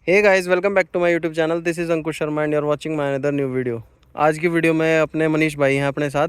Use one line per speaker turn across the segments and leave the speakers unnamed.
Hey guys, welcome back to my YouTube channel. This is Ankush Sharma and you are watching my another new video. आज की video में अपने मनीष भाई हैं अपने साथ,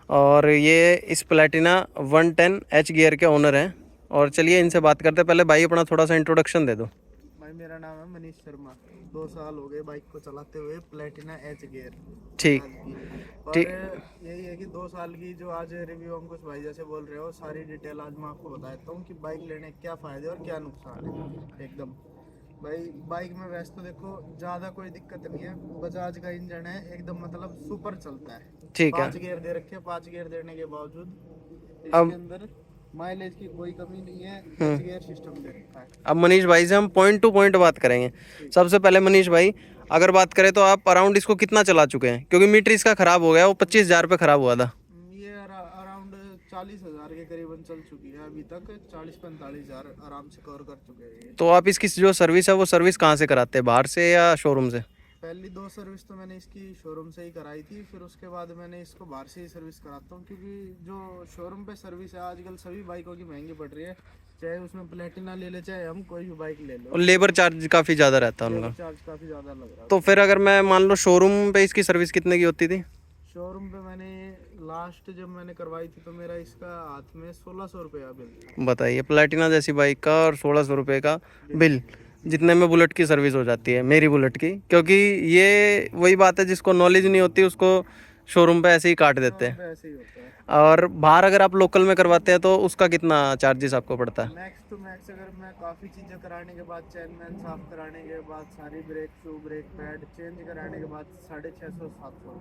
और ये इस प्लेटिना 110 एच गियर के ओनर हैं। और चलिए इनसे बात करते हैं। पहले भाई अपना थोड़ा सा इंट्रोडक्शन दे दो।
भाई मेरा नाम है मनीष शर्मा। 2 साल हो गए बाइक को चलाते हुए, प्लेटिना एच गियर
ठीक
बजाज की। और
ठीक।
यही है कि 2 साल की जो आज रिव्यू अंकुश भाई जैसे बोल रहे हो, सारी डिटेल आज मैं आपको बता देता हूँ कि बाइक लेने के क्या फ़ायदे और क्या नुकसान है एकदम। भाई बाइक में वैसे तो देखो ज़्यादा कोई दिक्कत नहीं है। बजाज का इंजन है एकदम, मतलब सुपर चलता है।
ठीक है।
5 गियर दे रखे हैं, 5 गियर देने के बावजूद इसके
अब
अंदर माइलेज की कोई कमी नहीं है। एच
हम्म
गियर सिस्टम दे रखा है।
अब मनीष भाई से हम पॉइंट टू पॉइंट बात करेंगे।
ठीक।
सबसे पहले मनीष भाई, अगर बात करें तो आप अराउंड इसको कितना चला चुके हैं? क्योंकि मीटर इसका ख़राब हो गया, वो 25,000 पे ख़राब हुआ था।
ये अराउंड 40,000 के करीबन चल चुकी है अभी तक। 40-45,000 आराम से कवर कर चुके हैं ये।
तो आप इसकी जो सर्विस है वो सर्विस कहाँ से कराते हैं, बाहर से या शोरूम से?
पहली 2 सर्विस तो मैंने इसकी शोरूम से ही कराई थी, फिर उसके बाद मैंने इसको बाहर से ही सर्विस कराता हूँ, क्योंकि जो शोरूम पे सर्विस है आजकल सभी बाइकों की महंगी पड़ रही है। चाहे उसमें प्लेटिना ले ले, चाहे हम कोई भी बाइक ले
और
लो,
लेबर चार्ज काफ़ी ज़्यादा रहता है
लेबर
उनका।
चार्ज काफ़ी ज़्यादा लग रहा है
तो
उसमें।
फिर अगर मैं मान लो शोरूम पे इसकी सर्विस कितने की होती थी?
शोरूम पे मैंने लास्ट जब मैंने करवाई थी तो मेरा इसका हाथ में 1,600 रुपया बिल था।
बताइए, प्लेटिना जैसी बाइक का और 1,600 रुपये का
बिल।
बिल, जितने में बुलेट की सर्विस हो जाती है, मेरी बुलेट की। क्योंकि ये वही बात है, जिसको नॉलेज नहीं होती उसको शोरूम पे ऐसे ही काट देते
शोरूम
हैं।
पे ऐसे ही होता है।
और बाहर अगर आप लोकल में करवाते हैं तो उसका कितना चार्जेस आपको पड़ता है?
मैक्स टू मैक्स अगर मैं काफ़ी चीज़ें कराने के बाद, चैन मैन साफ कराने के बाद, सारी brake shoe brake pad change कराने के बाद 650-700।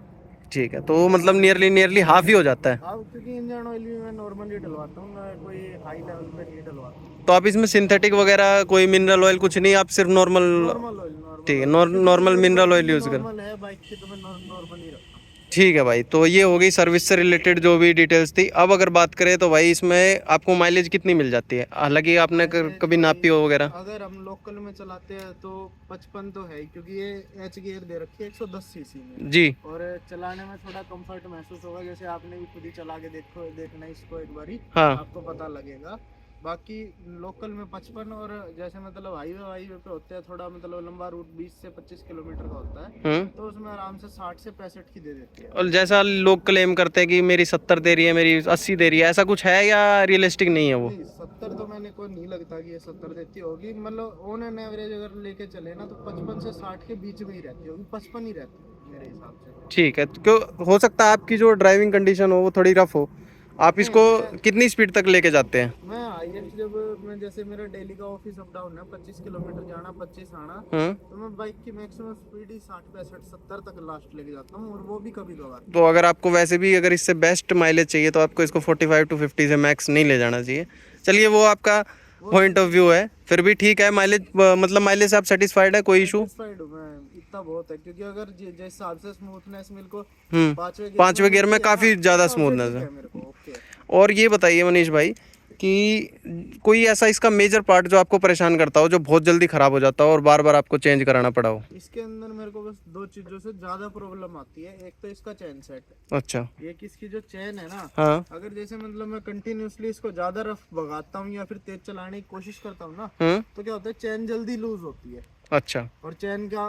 ठीक है, तो मतलब नियरली नियरली हाफ ही हो जाता है।
अब क्योंकि इंजन ऑयल भी मैं नॉर्मली डलवाता हूँ, मैं कोई हाई लेवल पे नहीं डलवाता।
तो आप इसमें सिंथेटिक वगैरह कोई मिनरल ऑयल कुछ नहीं, आप सिर्फ नॉर्मल?
नॉर्मल ऑयल,
ठीक
नॉर्मल
है,
ऑयल, क्योंकि
नॉर्मल
मेरी
मिनरल ऑयल
वर्किंग
यूज़ कर।
नॉर्मल है बाइक की, तो मैं नॉर्मल ही रखता हूँ।
ठीक है भाई, तो ये हो गई सर्विस से रिलेटेड जो भी डिटेल्स थी। अब अगर बात करें तो भाई इसमें आपको माइलेज कितनी मिल जाती है? हालांकि आपने
माइलेज
कभी
भाई
नापी हो वगैरह।
अगर हम लोकल में चलाते हैं तो 55 तो है ही, क्योंकि ये एच गियर दे रखी है 110 सीसी में।
जी।
और चलाने में थोड़ा कंफर्ट महसूस होगा, जैसे आपने भी खुद ही चला के देखना इसको एक बारी,
हाँ।
आपको पता लगेगा। बाकी लोकल में 55, और जैसे मतलब हाईवे वाईवे पे होते हैं थोड़ा मतलब लंबा रूट 20 से 25 किलोमीटर का होता है, तो उसमें आराम से 60 से 65 की दे देती है।
और जैसा लोग क्लेम करते हैं कि मेरी 70 दे रही है, मेरी 80 दे रही है, ऐसा कुछ है या रियलिस्टिक नहीं है वो?
नहीं, 70 तो मैंने को नहीं लगता कि ये 70 देती होगी। मतलब ऑन एन एवरेज अगर लेके चले ना, तो 55 से 60 के बीच में ही रहती होगी। 55 ही रहती है मेरे हिसाब से।
ठीक है, तो क्यों हो सकता है आपकी जो ड्राइविंग कंडीशन हो वो थोड़ी रफ हो। आप
नहीं,
इसको
मैं
कितनी स्पीड तक लेके जाते हैं?
हाईएस्ट जब मैं, जैसे मेरा डेली का ऑफिस अप डाउन है 25 किलोमीटर जाना 25 आना, तो मैं बाइक की मैक्सिमम स्पीड ही 60-65-70 तक लास्ट लेके जाता हूँ, और वो भी कभी कभार।
तो अगर आपको वैसे भी अगर इससे बेस्ट माइलेज चाहिए तो आपको इसको 45 टू 50 से मैक्स नहीं ले जाना चाहिए। चलिए, वो आपका
वो
पॉइंट ऑफ व्यू है, फिर भी ठीक है। माइलेज मतलब माइलेज से आप सेटिस्फाइड है, कोई इशू?
सेटिस्फाइड हूँ मैं, इतना बहुत है। क्योंकि अगर जिस हिसाब से स्मूथनेस मेरे को
हम्म
पांचवे गियर में
पांचवें गियर में
मिलती है ना,
काफ़ी ज़्यादा
हिसाब से
स्मूथनेस
ठीक
है।
है मेरे को, ओके।
और ये बताइए मनीष भाई कि कोई ऐसा इसका मेजर पार्ट जो आपको परेशान करता हो, जो बहुत जल्दी ख़राब हो जाता हो और बार बार आपको चेंज कराना पड़ा हो?
इसके अंदर मेरे को बस 2 चीजों से ज्यादा प्रॉब्लम आती है। एक तो इसका चैन सेट।
अच्छा।
ये किसकी जो चैन है ना,
हाँ।
अगर जैसे मतलब मैं कंटिन्यूअसली इसको ज्यादा रफ भगाता हूँ या फिर तेज चलाने की कोशिश करता हूँ ना, तो क्या होता है, चैन जल्दी लूज होती है।
अच्छा।
और चैन का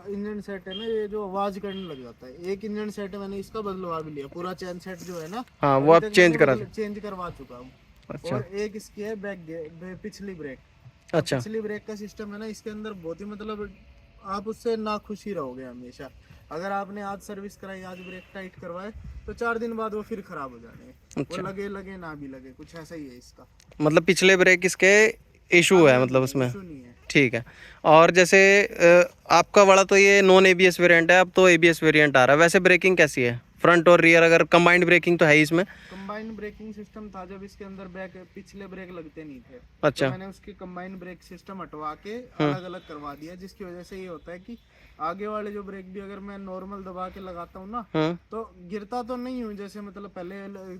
इंजन सेट है ना, ये जो आवाज करने लग जाता है। एक इंजन सेट मैंने इसका बदलवा भी लिया, पूरा चैन सेट जो है ना,
हाँ, वो
अभी
आप
तक
चेंज करा
मैंने चेंज करवा चुका हूँ।
अच्छा।
और एक इसकी है पिछली ब्रेक। अब
अच्छा।
पिछली ब्रेक का सिस्टम है ना, इसके अंदर बहुत ही मतलब आप उससे नाखुश ही रहोगे हमेशा। अगर आपने आज सर्विस कराई, आज ब्रेक टाइट करवाए, तो 4 दिन बाद वो फिर खराब हो जाने।
अच्छा,
वो लगे लगे ना भी लगे, कुछ ऐसा ही है इसका।
मतलब पिछले ब्रेक इसके इशू है,
अंदर
मतलब
नहीं है,
उसमें।
इशू नहीं है।
ठीक है। और जैसे आपका वाला तो ये नॉन एबीएस वेरिएंट है, अब तो एबीएस वेरिएंट आ रहा है। वैसे ब्रेकिंग कैसी है, फ्रंट और रियर? अगर कंबाइंड ब्रेकिंग तो है ही इसमें।
कंबाइन ब्रेकिंग सिस्टम था जब इसके अंदर बैक पिछले ब्रेक लगते नहीं थे, तो
अच्छा।
मैंने उसकी कंबाइन ब्रेक सिस्टम हटवा के
हम्म
अलग अलग करवा दिया, जिसकी वजह से ये होता है कि आगे वाले जो ब्रेक भी अगर मैं नॉर्मल दबा के लगाता हूँ ना,
हम्म
तो गिरता तो नहीं हूँ। जैसे मतलब पहले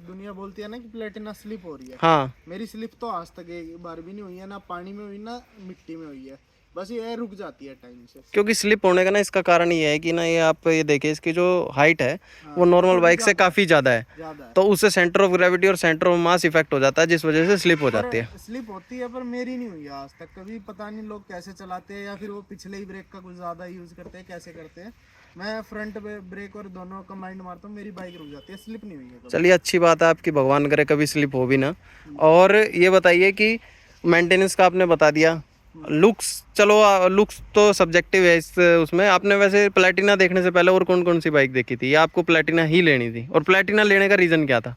दुनिया बोलती है ना कि प्लेटिना स्लिप हो रही है,
हाँ।
मेरी स्लिप तो आज तक एक बार भी नहीं हुई है, ना पानी में हुई ना मिट्टी में हुई है। बस ये रुक जाती है टाइम से।
क्योंकि स्लिप होने का ना इसका कारण ये है कि ना, ये आप ये देखिए इसकी जो हाइट है
हाँ,
वो नॉर्मल
थोड़ी
बाइक से काफ़ी ज़्यादा है,
ज़्यादा है।
तो उससे सेंटर ऑफ ग्रेविटी और सेंटर ऑफ मास इफेक्ट हो जाता है, जिस वजह से स्लिप हो जाती है।
पर स्लिप होती है, पर मेरी नहीं हुई है आज तक कभी। पता नहीं लोग कैसे चलाते हैं, या फिर वो पिछले ही ब्रेक का कुछ ज़्यादा यूज़ करते हैं, कैसे करते हैं। मैं फ्रंट ब्रेक और दोनों कंबाइंड मारता हूँ, मेरी बाइक रुक जाती है, स्लिप नहीं हुई है कभी।
चलिए अच्छी बात है आपकी, भगवान करे कभी स्लिप हो भी ना। और ये बताइए कि मेंटेनेंस का आपने बता दिया, लुक्स, चलो लुक्स तो सब्जेक्टिव है इस उसमें। आपने वैसे प्लेटिना देखने से पहले और कौन कौन सी बाइक देखी थी, या आपको प्लेटिना ही लेनी थी, और प्लेटिना लेने का रीज़न क्या था?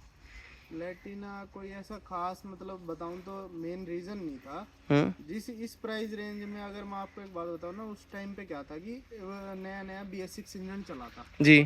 प्लेटिना कोई ऐसा खास मतलब बताऊं तो मेन रीजन नहीं था। जिस इस प्राइस रेंज में अगर मैं आपको एक बात बताऊं ना, उस टाइम पे क्या था कि नया नया BS6 इंजन चला था
जी।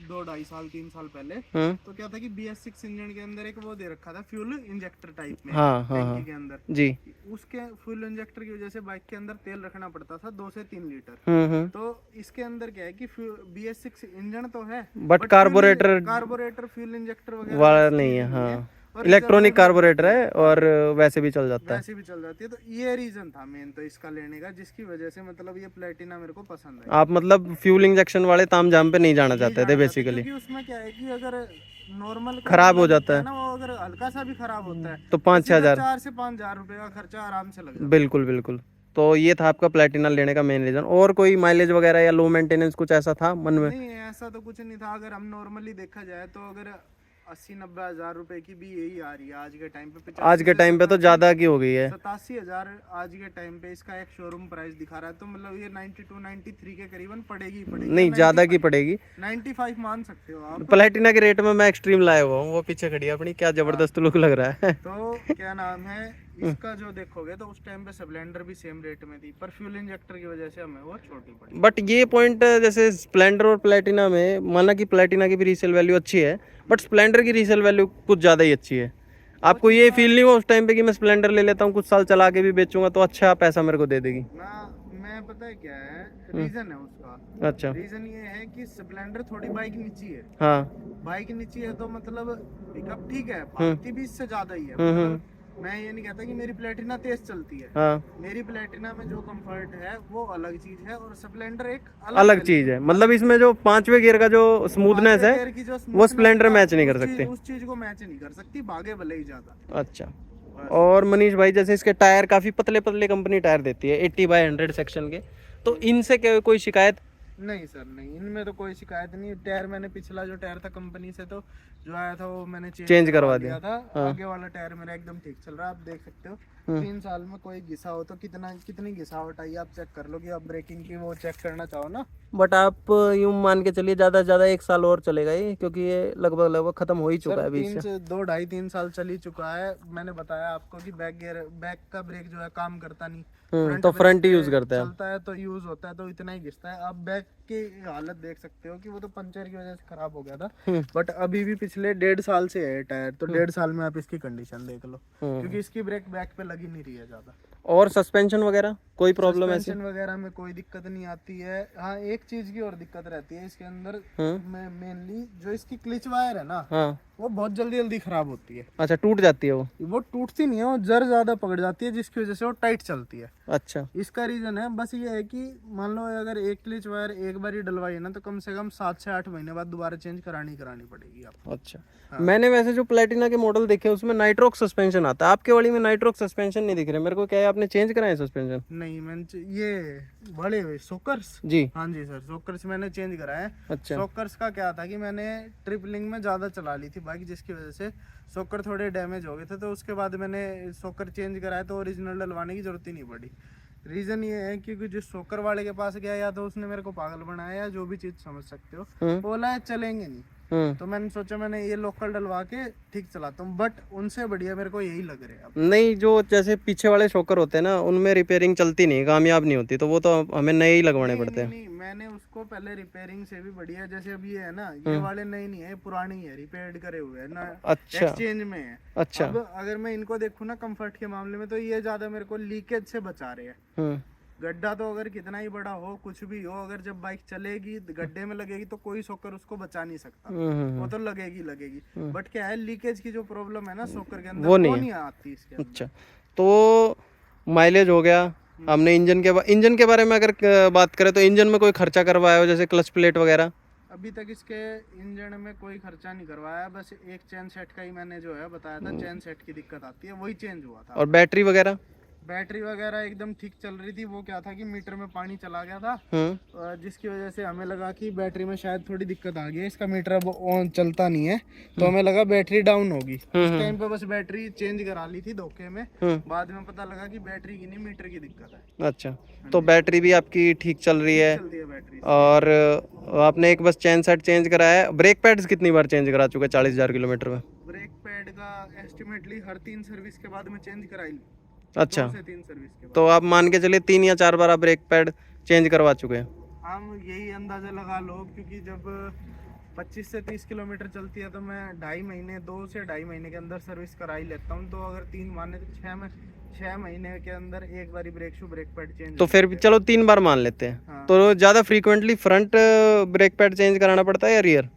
2-2.5 साल 3 साल पहले। तो क्या था कि BS6 इंजन के अंदर एक वो दे रखा था, फ्यूल इंजेक्टर टाइप में,
हाँ हाँ
टंकी
हाँ
के अंदर।
जी।
उसके फ्यूल इंजेक्टर की वजह से बाइक के अंदर तेल रखना पड़ता था 2 से 3 लीटर। तो इसके अंदर क्या है कि BS6 इंजन तो है,
but carburettor
carburettor fuel injector वगैरह
वाला
कुछ
नहीं
चीज
है।
नहीं है।
हाँ,
और
इलेक्ट्रॉनिक
रिजर्व
कार्बोरेटर है और वैसे भी चल जाता है।
वैसे भी चल जाती है। तो ये रीजन था मेन तो इसका लेने का, जिसकी वजह से मतलब ये प्लेटिना मेरे को पसंद है।
आप मतलब फ्यूल इंजेक्शन वाले तामझाम पे नहीं जाना
नहीं
चाहते थे
जाना चाहते,
बेसिकली?
क्योंकि उसमें क्या है कि अगर नॉर्मल
खराब हो जाता है
ना, वो अगर हल्का सा भी खराब होता है
तो 5-6
सीधा
हज़ार
4 से 5 हजार रुपए का खर्चा आराम से लग जाता है।
बिल्कुल बिल्कुल। तो ये था आपका प्लेटिना लेने का मेन रीज़न। और कोई माइलेज वगैरह या लो मेंटेनेंस कुछ ऐसा था मन में?
नहीं, ऐसा तो कुछ नहीं था। अगर हम नॉर्मली देखा जाए तो अगर 80-90 हजार रुपए की भी यही आ रही है आज के टाइम पे।
आज के टाइम पे तो ज़्यादा की हो गई है।
87 हजार आज के टाइम पे इसका एक शोरूम प्राइस दिखा रहा है, तो मतलब ये 92-93 के करीबन पड़ेगी ही पड़ेगी।
नहीं, ज़्यादा की पड़ेगी।
95 मान सकते हो आप।
प्लेटिना के रेट में मैं एक्सट्रीम लाया हुआ हूँ, वो पीछे खड़ी है अपनी, क्या ज़बरदस्त लुक लग रहा है।
तो क्या नाम है इसका, जो देखोगे तो उस टाइम पे स्प्लेंडर भी सेम रेट में थी, पर फ्यूल इंजेक्टर की वजह से हमें वो छोटी पड़ी।
बट ये पॉइंट जैसे स्प्लेंडर और प्लेटिना में, माना कि प्लेटिना की भी रीसेल वैल्यू अच्छी है, बट स्प्लेंडर की रीसेल वैल्यू कुछ ज़्यादा ही अच्छी है। आपको ये फील नहीं हुआ उस टाइम पे कि मैं स्प्लेंडर ले लेता हूँ, कुछ साल चला के भी बेचूंगा तो अच्छा पैसा मेरे को दे देगी?
मैं पता है क्या है रीजन है उसका।
अच्छा।
रीजन ये है कि स्प्लेंडर थोड़ी बाइक नीची है।
हाँ।
बाइक नीची है तो मतलब पिकअप ठीक है, भागती भी इससे ज्यादा ही है। मतलब मैं ये नहीं कहता कि मेरी प्लेटिना तेज चलती है।
हाँ।
मेरी प्लेटिना में जो कंफर्ट है वो अलग चीज है, और स्प्लेंडर एक
अलग चीज है। मतलब इसमें जो 5वें गियर का जो स्मूथनेस है
की जो
वो स्प्लेंडर मैच नहीं कर सकती।
उस चीज को मैच नहीं कर सकती, भागे भले ही ज्यादा।
अच्छा। और मनीष भाई, जैसे इसके टायर काफ़ी पतले पतले कंपनी टायर देती है 80/100 सेक्शन के, तो इनसे कोई शिकायत?
नहीं सर, नहीं, इनमें तो कोई शिकायत नहीं। टायर मैंने पिछला जो टायर था कंपनी से तो जो आया था वो मैंने चेंज करवा दिया था। आगे वाला टायर मेरा एकदम ठीक चल रहा है, आप देख सकते हो। 3 साल में कोई घिसा हो तो कितनी घिसावट आई आप चेक कर लो, कि आप ब्रेकिंग की वो चेक करना चाहो ना।
बट आप यूं मान के चलिए ज़्यादा से ज़्यादा 1 साल और चलेगा ये, क्योंकि ये लगभग खत्म हो ही चुका है अभी से।
2-2.5-3 साल चल ही चुका है। मैंने बताया आपको कि बैक का ब्रेक जो है काम करता नहीं,
तो फ्रंट ही यूज करते हैं।
चलता है तो यूज होता है तो इतना ही घिसता है। आप बैक की हालत देख सकते हो कि वो तो पंचर की वजह से खराब हो गया था, बट अभी भी पिछले 1.5 साल से है टायर, तो 1.5 साल में आप इसकी कंडीशन देख लो, क्योंकि इसकी ब्रेक बैक पे लगी नहीं रही है ज्यादा।
और सस्पेंशन वगैरह कोई प्रॉब्लम ऐसी?
सस्पेंशन वगैरह में कोई दिक्कत नहीं आती है। हाँ, एक चीज की और दिक्कत रहती है इसके अंदर में, मेनली जो इसकी क्लिच वायर है ना,
हाँ,
वो बहुत जल्दी जल्दी खराब होती है।
अच्छा, टूट जाती है वो?
टूटती नहीं है, वो जर ज्यादा पकड़ जाती है, जिसकी वजह से वो टाइट चलती है।
अच्छा।
इसका रीजन है बस ये है कि मान लो अगर एक क्लिच वायर एक बार ही डलवाई है ना, तो कम से कम 7 से 8 महीने बाद दोबारा चेंज करानी पड़ेगी आपको।
अच्छा। हाँ। मैंने वैसे जो प्लेटिना के मॉडल देखे उसमें नाइट्रोक सस्पेंशन आता है, आपके वाली में नाइट्रोक सस्पेंशन नहीं दिख रहे मेरे को, क्या है आपने चेंज कराए सस्पेंशन?
नहीं, मैंने ये बड़े हुए सोकर्स।
जी
हाँ जी सर, सोकर्स मैंने चेंज कराए।
अच्छा।
सोकर्स का क्या था कि मैंने ट्रिपलिंग में ज़्यादा चला ली थी बाइक, जिसकी वजह से सोकर थोड़े डैमेज हो गए थे, तो उसके बाद मैंने सोकर चेंज कराया तो ओरिजिनल डलवाने की जरूरत ही नहीं पड़ी। रीज़न ये है क्योंकि जिस सोकर वाले के पास गया, या तो उसने मेरे को पागल बनाया, या जो भी चीज़ समझ सकते हो, बोला है चलेंगे नहीं। तो मैंने सोचा मैंने ये लोकल डलवा के ठीक चलाता हूँ, बट उनसे बढ़िया मेरे को यही लग रहे हैं अब।
नहीं, जो जैसे पीछे वाले शॉकर होते हैं ना, उनमें रिपेयरिंग चलती नहीं, कामयाब नहीं होती, तो वो तो हमें नए ही लगवाने पड़ते हैं।
नहीं, मैंने उसको पहले रिपेयरिंग से भी बढ़िया, जैसे अभी है ना, ये वाले नए नहीं है, पुरानी है, रिपेयर्ड करे हुए है ना।
अच्छा।
एक्सचेंज में है।
अच्छा।
अब अगर मैं इनको देखूँ ना कंफर्ट के मामले में, तो ये ज्यादा मेरे को लीकेज से बचा रहे हैं। गड्ढा तो अगर कितना ही बड़ा हो, कुछ भी हो, अगर जब बाइक चलेगी गड्ढे में लगेगी तो कोई सोकर उसको बचा नहीं सकता, वो तो लगेगी। बट क्या है, लीकेज की जो प्रॉब्लम है ना सोकर के अंदर, वो नहीं आती इसके अंदर।
अच्छा, तो माइलेज हो गया, हमने इंजन के बारे में अगर बात करें तो इंजन में कोई खर्चा करवाया हो जैसे क्लच प्लेट वगैरह?
अभी तक इसके इंजन में कोई खर्चा नहीं करवाया, बस एक चेन सेट का ही मैंने जो है बताया था, चेन सेट की दिक्कत आती है, वही चेंज हुआ था।
और बैटरी वगैरह?
बैटरी वगैरह एकदम ठीक चल रही थी। वो क्या था कि मीटर में पानी चला गया था, जिसकी वजह से हमें लगा कि बैटरी में शायद थोड़ी दिक्कत आ गई है, इसका मीटर अब ऑन चलता नहीं है, तो हमें लगा बैटरी डाउन होगी। उस टाइम पे बस बैटरी चेंज करा ली थी धोखे में, बाद में पता लगा कि बैटरी की नहीं मीटर की दिक्कत है।
अच्छा, तो बैटरी भी आपकी ठीक चल रही है?
चलती है बैटरी।
और आपने एक बस चैन सेट चेंज कराया है। ब्रेक पैड्स कितनी बार चेंज करा चुके 40,000 किलोमीटर में?
ब्रेक पैड का एस्टिमेटली हर 3 सर्विस के बाद में चेंज कराई।
अच्छा,
2 से 3 सर्विस के बाद।
तो आप मान के चलिए 3 या 4 बार आप ब्रेक पैड चेंज करवा चुके हैं।
हम यही अंदाजा लगा लो, क्योंकि जब 25 से 30 किलोमीटर चलती है तो मैं 2 से ढाई महीने के अंदर सर्विस करा ही लेता हूँ। तो अगर 3 माने तो 6 महीने के अंदर एक बारी brake shoe brake pad change.
तो फिर भी चलो 3 बार मान लेते हैं।
हाँ।
तो ज़्यादा frequently front brake pad change कराना पड़ता है या रियर?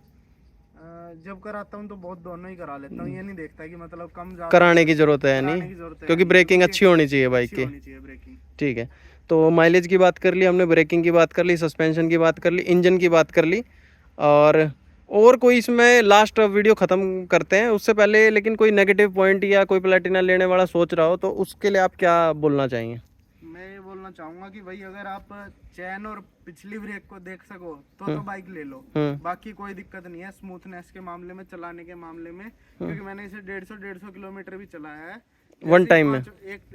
जब कराता हूँ तो बहुत दोनों ही करा लेता हूँ, ये नहीं देखता कि मतलब कम ज्यादा
कराने की जरूरत है
कराने
नहीं,
की जरूरत है,
क्योंकि ब्रेकिंग अच्छी होनी चाहिए बाइक
अच्छी
की।
होनी चाहिए ब्रेकिंग।
ठीक है, तो माइलेज की बात कर ली हमने, ब्रेकिंग की बात कर ली, सस्पेंशन की बात कर ली, इंजन की बात कर ली, और कोई इसमें लास्ट वीडियो ख़त्म करते हैं उससे पहले, लेकिन कोई नेगेटिव पॉइंट या कोई प्लेटिना लेने वाला सोच रहा हो तो उसके लिए आप क्या बोलना चाहेंगे?
मैं ये बोलना चाहूंगा कि भाई अगर आप चैन और पिछली ब्रेक को देख सको तो बाइक ले लो। बाकी कोई दिक्कत नहीं है स्मूथनेस के मामले में, चलाने के मामले में, क्योंकि मैंने इसे 150 किलोमीटर भी चलाया है
वन टाइम में,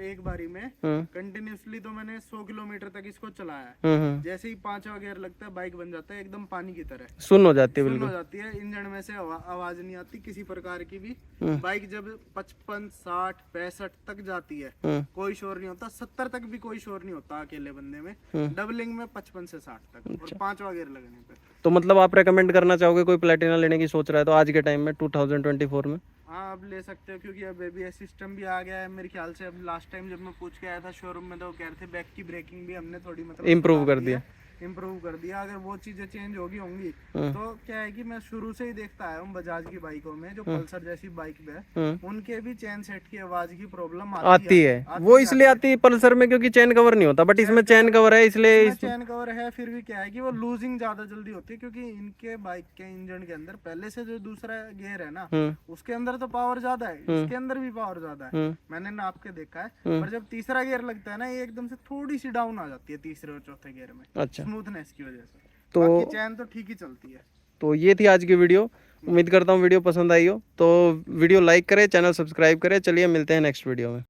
एक बारी में कंटिन्यूसली। तो मैंने 100 किलोमीटर तक इसको चलाया है। जैसे ही 5वां गियर लगता है बाइक बन जाता है एकदम पानी की तरह,
सुन हो जाती है,
सुन
बिल्कुल
हो जाती है। इंजन में से आवाज नहीं आती किसी प्रकार की भी। बाइक जब 55, 60, 65 तक जाती है कोई शोर नहीं होता, 70 तक भी कोई शोर नहीं होता अकेले बंदे में। डबलिंग में 55 से 60 तक, और 5वां गियर लगने पे।
तो मतलब आप रेकमेंड करना चाहोगे कोई प्लेटिना लेने की सोच रहा है तो आज के टाइम में 2024 में?
हाँ, अब ले सकते हो, क्योंकि अब ABS सिस्टम भी आ गया है मेरे ख्याल से। अब लास्ट टाइम जब मैं पूछ के आया था शोरूम में तो वो कह रहे थे बैक की ब्रेकिंग भी हमने थोड़ी मतलब
इम्प्रूव कर दिया।
अगर वो चीजें चेंज होंगी तो क्या है कि मैं शुरू से ही देखता आया हूँ बजाज की बाइकों में, जो पल्सर जैसी बाइक है उनके भी चेन सेट की आवाज की प्रॉब्लम आती है।
वो इसलिए आती है पल्सर में क्योंकि चेन कवर नहीं होता, बट इसमें चेन कवर है, इसलिए
चेन कवर है। फिर भी क्या है कि वो लूजिंग ज्यादा जल्दी होती है, क्योंकि इनके बाइक के इंजन के अंदर पहले से जो दूसरा गियर है ना, उसके अंदर तो पावर ज्यादा है, इसके अंदर भी पावर ज्यादा है, मैंने नाप के देखा है। पर जब तीसरा गियर लगता है ना, ये एकदम से थोड़ी सी डाउन आ जाती है तीसरे और चौथे गियर में। अच्छा, स्मूथनेस की वजह से। तो बाकी चैन तो ठीक ही चलती है।
तो ये थी आज की वीडियो। उम्मीद करता हूँ वीडियो पसंद आई हो, तो वीडियो लाइक करें, चैनल सब्सक्राइब करें। चलिए मिलते हैं नेक्स्ट वीडियो में।